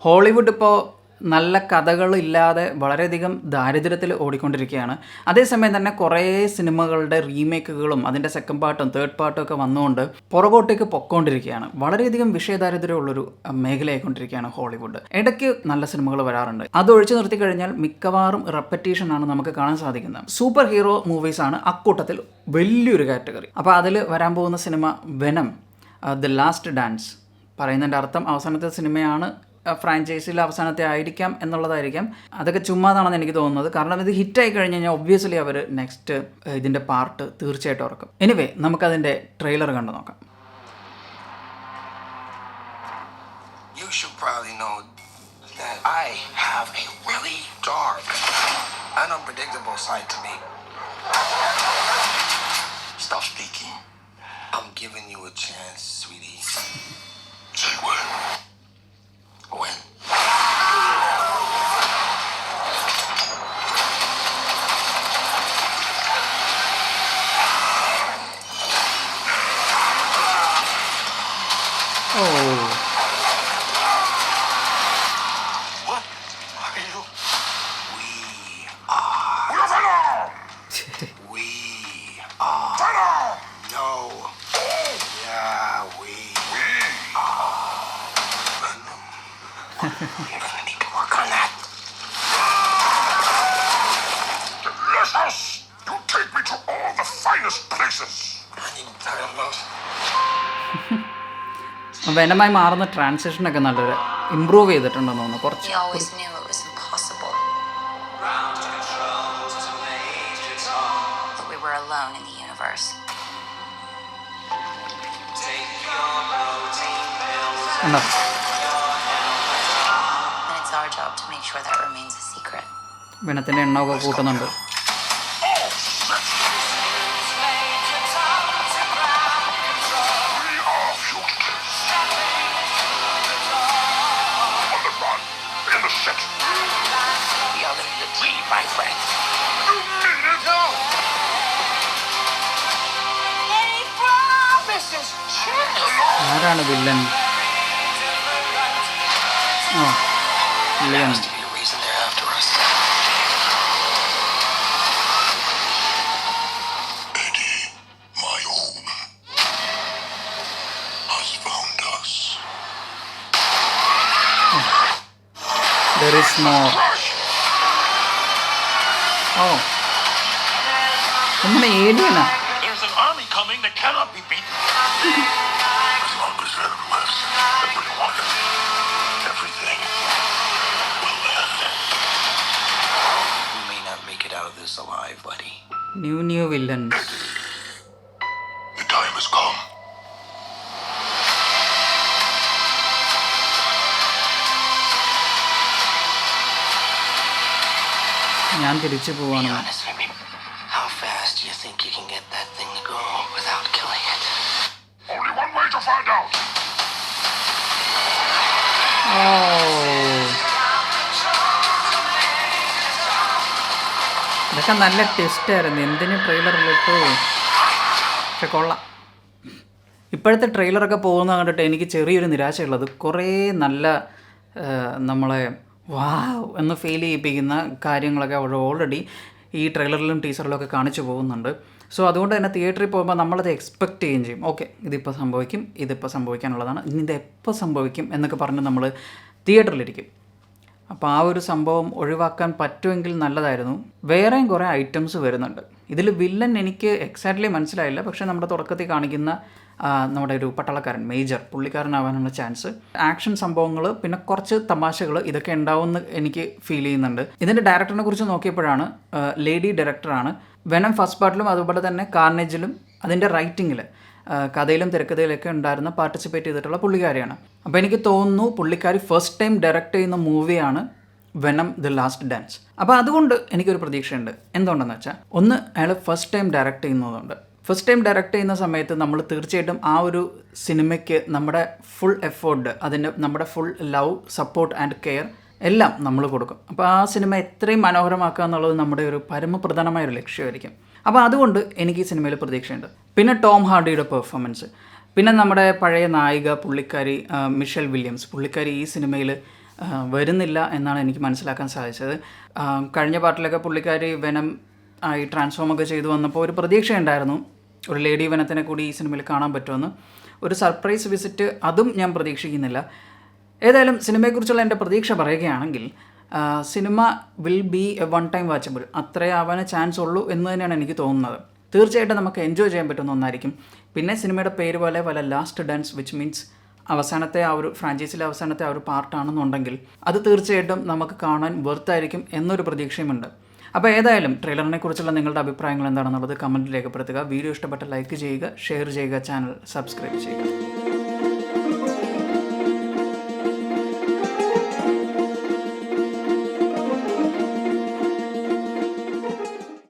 Hollywood ഇപ്പോൾ നല്ല കഥകളില്ലാതെ വളരെയധികം ദാരിദ്ര്യത്തിൽ ഓടിക്കൊണ്ടിരിക്കുകയാണ്. അതേസമയം തന്നെ കുറേ സിനിമകളുടെ റീമേക്കുകളും അതിൻ്റെ സെക്കൻഡ് പാർട്ടും തേർഡ് പാർട്ടും ഒക്കെ വന്നുകൊണ്ട് പുറകോട്ടേക്ക് പൊക്കോണ്ടിരിക്കുകയാണ്. വളരെയധികം വിഷയദാരിദ്ര്യമുള്ളൊരു മേഖലയായിക്കൊണ്ടിരിക്കുകയാണ് ഹോളിവുഡ്. ഇടയ്ക്ക് നല്ല സിനിമകൾ വരാറുണ്ട്. അത് ഒഴിച്ചു നിർത്തി കഴിഞ്ഞാൽ മിക്കവാറും റെപ്പറ്റീഷനാണ് നമുക്ക് കാണാൻ സാധിക്കുന്നത്. സൂപ്പർ ഹീറോ മൂവീസാണ് അക്കൂട്ടത്തിൽ വലിയൊരു കാറ്റഗറി. അപ്പോൾ അതിൽ വരാൻ പോകുന്ന cinema venom the last dance പറയുന്നതിൻ്റെ അർത്ഥം അവസാനത്തെ സിനിമയാണ്, ഫ്രാഞ്ചൈസിയിൽ അവസാനത്തെ ആയിരിക്കാം എന്നുള്ളതായിരിക്കാം. അതൊക്കെ ചുമ്മാതാണെന്ന് എനിക്ക് തോന്നുന്നത്. കാരണം ഇത് ഹിറ്റായി കഴിഞ്ഞ് കഴിഞ്ഞാൽ ഒബ്വിയസ്ലി അവർ നെക്സ്റ്റ് ഇതിൻ്റെ പാർട്ട് തീർച്ചയായിട്ടും ഇറക്കും. എനിവേ നമുക്കതിൻ്റെ ട്രെയിലർ കണ്ടു നോക്കാം. You should probably know that I have a really dark and unpredictable side to me. Stop speaking. I'm giving you a chance, sweetie. Say when? When? Oh. What are you? We are. We're Venom! We are. Venom! No. Yeah, we are Venom. You're gonna need to work on that. Let us! You take me to all the finest places. I need time most. വെനമായി മാറുന്ന ട്രാൻസിഷനൊക്കെ നല്ലൊരു improve ചെയ്തിട്ടുണ്ടെന്ന് തോന്നുന്നു. കുറച്ച് We always knew it was impossible. But we were alone in the universe. ഉണ്ടോ? And it's our job to make sure that remains a secret. വെനത്തിൻ്റെ എണ്ണമൊക്കെ കൂട്ടുന്നുണ്ട്. We are living the dream, my friend. No! Any promises change? ആരാണ് villain? ആ There villain. has to be a reason they're after us. Eddie, my own, has found us. There is more. Oh. ഇങ്ങനെ ഏലിയനാ? There's an army coming that cannot be beaten. As long as there lives everyone, everything will end. You may not make it out of this alive, buddy. New villains. The time has come. ഞാൻ തിരിച്ചു Be പോവാണ്. honest with me. How fast do you think you can get that thing to go without killing it? Only one way to find out. ഇതൊക്കെ നല്ല ടെസ്റ്റായിരുന്നു. എന്തിന് ട്രെയിലറിലിട്ടു? പക്ഷെ കൊള്ളാം. ഇപ്പോഴത്തെ ട്രെയിലറൊക്കെ പോകുന്ന കണ്ടിട്ട് എനിക്ക് ചെറിയൊരു നിരാശയുള്ളത്, കുറേ നല്ല നമ്മളെ വാവ് എന്ന് ഫീൽ ചെയ്യിപ്പിക്കുന്ന കാര്യങ്ങളൊക്കെ അവർ ഓൾറെഡി ഈ ട്രെയിലറിലും ടീസറിലും ഒക്കെ കാണിച്ചു പോകുന്നുണ്ട്. സോ അതുകൊണ്ട് തന്നെ തിയേറ്ററിൽ പോകുമ്പോൾ നമ്മളത് എക്സ്പെക്റ്റ് ചെയ്യുകയും ചെയ്യും. ഓക്കെ, ഇതിപ്പോൾ സംഭവിക്കും, ഇതിപ്പോൾ സംഭവിക്കാനുള്ളതാണ്, ഇനി ഇത് എപ്പോൾ സംഭവിക്കും എന്നൊക്കെ പറഞ്ഞ് നമ്മൾ തിയേറ്ററിലിരിക്കും. അപ്പോൾ ആ ഒരു സംഭവം ഒഴിവാക്കാൻ പറ്റുമെങ്കിൽ നല്ലതായിരുന്നു. വേറെയും കുറേ ഐറ്റംസ് വരുന്നുണ്ട്. ഇതിൽ വില്ലൻ എനിക്ക് എക്സാക്ട്ലി മനസ്സിലായില്ല, പക്ഷേ നമ്മുടെ തുടക്കത്തിൽ കാണിക്കുന്ന നമ്മുടെ ഒരു പട്ടാളക്കാരൻ മേജർ പുള്ളിക്കാരനാവാനുള്ള ചാൻസ്, ആക്ഷൻ സംഭവങ്ങൾ, പിന്നെ കുറച്ച് തമാശകൾ ഇതൊക്കെ ഉണ്ടാവുമെന്ന് എനിക്ക് ഫീൽ ചെയ്യുന്നുണ്ട്. ഇതിൻ്റെ ഡയറക്ടറിനെ കുറിച്ച് നോക്കിയപ്പോഴാണ് ലേഡി ഡയറക്ടറാണ്. വെനം ഫസ്റ്റ് പാർട്ടിലും അതുപോലെ തന്നെ കാർണേജിലും അതിൻ്റെ റൈറ്റിങ്ങിൽ കഥയിലും തിരക്കഥയിലൊക്കെ ഉണ്ടായിരുന്ന പാർട്ടിസിപ്പേറ്റ് ചെയ്തിട്ടുള്ള പുള്ളിക്കാരിയാണ്. അപ്പോൾ എനിക്ക് തോന്നുന്നു പുള്ളിക്കാരി ഫസ്റ്റ് ടൈം ഡയറക്റ്റ് ചെയ്യുന്ന മൂവിയാണ് വെനം ദ ലാസ്റ്റ് ഡാൻസ്. അപ്പോൾ അതുകൊണ്ട് എനിക്കൊരു പ്രതീക്ഷയുണ്ട്. എന്തുകൊണ്ടെന്ന് വെച്ചാൽ, ഒന്ന് അയാൾ ഫസ്റ്റ് ടൈം ഡയറക്റ്റ് ചെയ്യുന്നതുകൊണ്ട്. ഫസ്റ്റ് ടൈം ഡയറക്റ്റ് ചെയ്യുന്ന സമയത്ത് നമ്മൾ തീർച്ചയായിട്ടും ആ ഒരു സിനിമയ്ക്ക് നമ്മുടെ ഫുൾ എഫേർട്ട്, അതിൻ്റെ നമ്മുടെ full love, support and care എല്ലാം നമ്മൾ കൊടുക്കും. അപ്പോൾ ആ സിനിമ എത്രയും മനോഹരമാക്കുക എന്നുള്ളത് നമ്മുടെ ഒരു പരമപ്രധാനമായൊരു ലക്ഷ്യമായിരിക്കും. അപ്പോൾ അതുകൊണ്ട് എനിക്ക് ഈ സിനിമയിൽ പ്രതീക്ഷയുണ്ട്. പിന്നെ ടോം ഹാർഡിയുടെ പെർഫോമൻസ്, പിന്നെ നമ്മുടെ പഴയ നായിക പുള്ളിക്കാരി മിഷേൽ വില്യംസ്, പുള്ളിക്കാരി ഈ സിനിമയിൽ വരുന്നില്ല എന്നാണ് എനിക്ക് മനസ്സിലാക്കാൻ സാധിച്ചത്. കഴിഞ്ഞ പാർട്ടിലൊക്കെ പുള്ളിക്കാരി വെനം ആയി ട്രാൻസ്ഫോമൊക്കെ ചെയ്തു വന്നപ്പോൾ ഒരു പ്രതീക്ഷയുണ്ടായിരുന്നു, ഒരു ലേഡി വെനത്തിനെ കൂടി ഈ സിനിമയിൽ കാണാൻ പറ്റുമെന്ന്. ഒരു സർപ്രൈസ് വിസിറ്റ് അതും ഞാൻ പ്രതീക്ഷിക്കുന്നില്ല. ഏതായാലും സിനിമയെക്കുറിച്ചുള്ള എൻ്റെ പ്രതീക്ഷ പറയുകയാണെങ്കിൽ cinema will be A one time watchable, അത്രേ ആവാനേ ചാൻസ് ഉള്ളൂ എന്ന് തന്നെയാണ് എനിക്ക് തോന്നുന്നത്. തീർച്ചയായിട്ടും നമുക്ക് എൻജോയ് ചെയ്യാൻ പറ്റുന്ന ഒന്നായിരിക്കും. പിന്നെ സിനിമയുടെ പേര് പോലെ വല്ല ലാസ്റ്റ് ഡാൻസ്, വിച്ച് മീൻസ് അവസാനത്തെ ആ ഒരു ഫ്രാഞ്ചൈസിയിലെ അവസാനത്തെ ആ ഒരു പാർട്ടാണെന്നുണ്ടെങ്കിൽ അത് തീർച്ചയായിട്ടും നമുക്ക് കാണാൻ വെർത്തായിരിക്കും എന്നൊരു പ്രതീക്ഷയുമുണ്ട്. അപ്പോൾ ഏതായാലും ട്രെയിലറിനെ കുറിച്ചുള്ള നിങ്ങളുടെ അഭിപ്രായങ്ങൾ എന്താണെന്നുള്ളത് കമൻറ്റിൽ രേഖപ്പെടുത്തുക. വീഡിയോ ഇഷ്ടപ്പെട്ട ലൈക്ക് ചെയ്യുക, ഷെയർ ചെയ്യുക, ചാനൽ സബ്സ്ക്രൈബ് ചെയ്യുക.